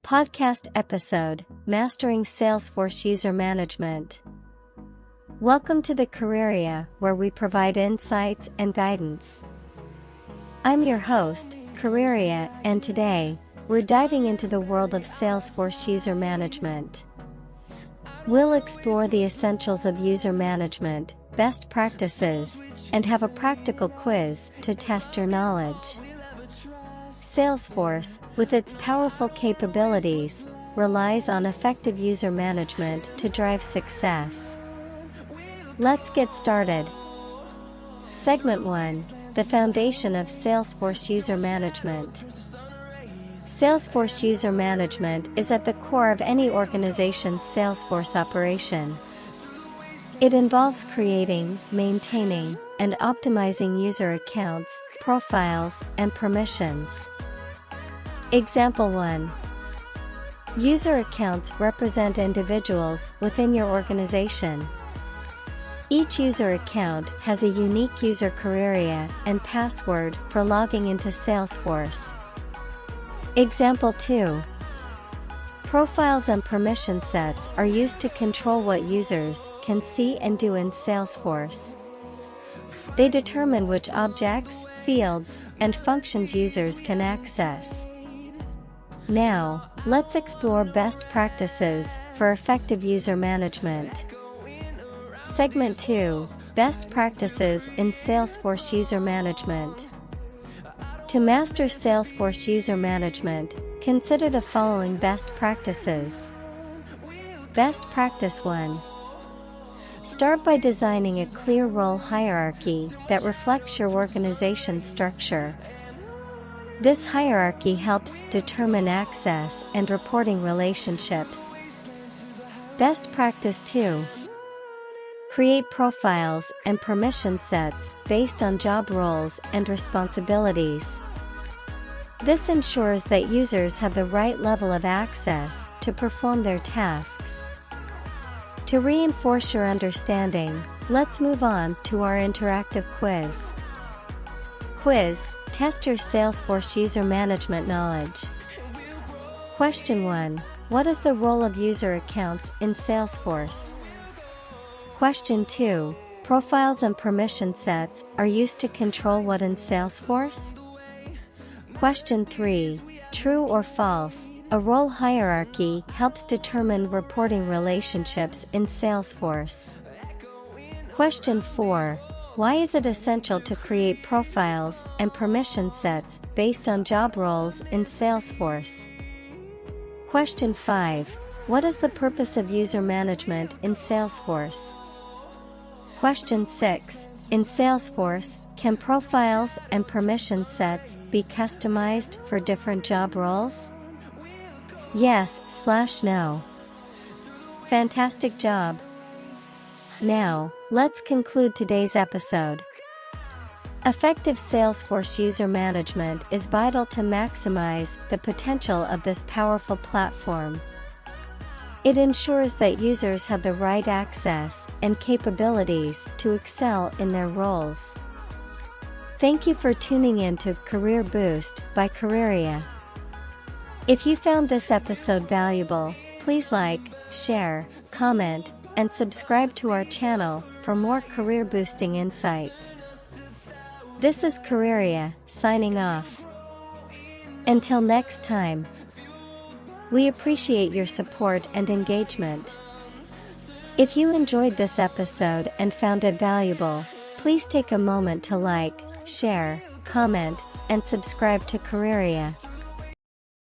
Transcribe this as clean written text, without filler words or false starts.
Podcast episode, Mastering Salesforce User Management. Welcome to the Careerya, where we provide insights and guidance. I'm your host, Careerya, and today, we're diving into the world of Salesforce user management. We'll explore the essentials of user management, best practices, and have a practical quiz to test your knowledge. Salesforce, with its powerful capabilities, relies on effective user management to drive success. Let's get started. Segment 1: The foundation of Salesforce user management. Salesforce user management is at the core of any organization's Salesforce operation. It involves creating, maintaining, and optimizing user accounts, profiles, and permissions. Example 1. User accounts represent individuals within your organization. Each user account has a unique user Careerya and password for logging into Salesforce. Example 2. Profiles and permission sets are used to control what users can see and do in Salesforce. They determine which objects, fields, and functions users can access. Now, let's explore best practices for effective user management. Segment 2: Best practices in Salesforce user management. To master Salesforce user management, consider the following best practices. Best practice 1. Start by designing a clear role hierarchy that reflects your organization's structure. This hierarchy helps determine access and reporting relationships. Best practice 2. Create profiles and permission sets based on job roles and responsibilities. This ensures that users have the right level of access to perform their tasks. To reinforce your understanding, let's move on to our interactive quiz. Quiz: Test your Salesforce user management knowledge. Question 1. What is the role of user accounts in Salesforce? Question 2. Profiles and permission sets are used to control what in Salesforce? Question 3. True or false? A role hierarchy helps determine reporting relationships in Salesforce. Question 4. Why is it essential to create profiles and permission sets based on job roles in Salesforce? Question 5. What is the purpose of user management in Salesforce? Question 6. In Salesforce, can profiles and permission sets be customized for different job roles? Yes/no. Fantastic job! Now, let's conclude today's episode. Effective Salesforce user management is vital to maximize the potential of this powerful platform. It ensures that users have the right access and capabilities to excel in their roles. Thank you for tuning in to Career Boost by Careerya. If you found this episode valuable, please like, share, comment, and subscribe to our channel for more career-boosting insights. This is Careerya, signing off. Until next time. We appreciate your support and engagement. If you enjoyed this episode and found it valuable, please take a moment to like, share, comment, and subscribe to Careerya.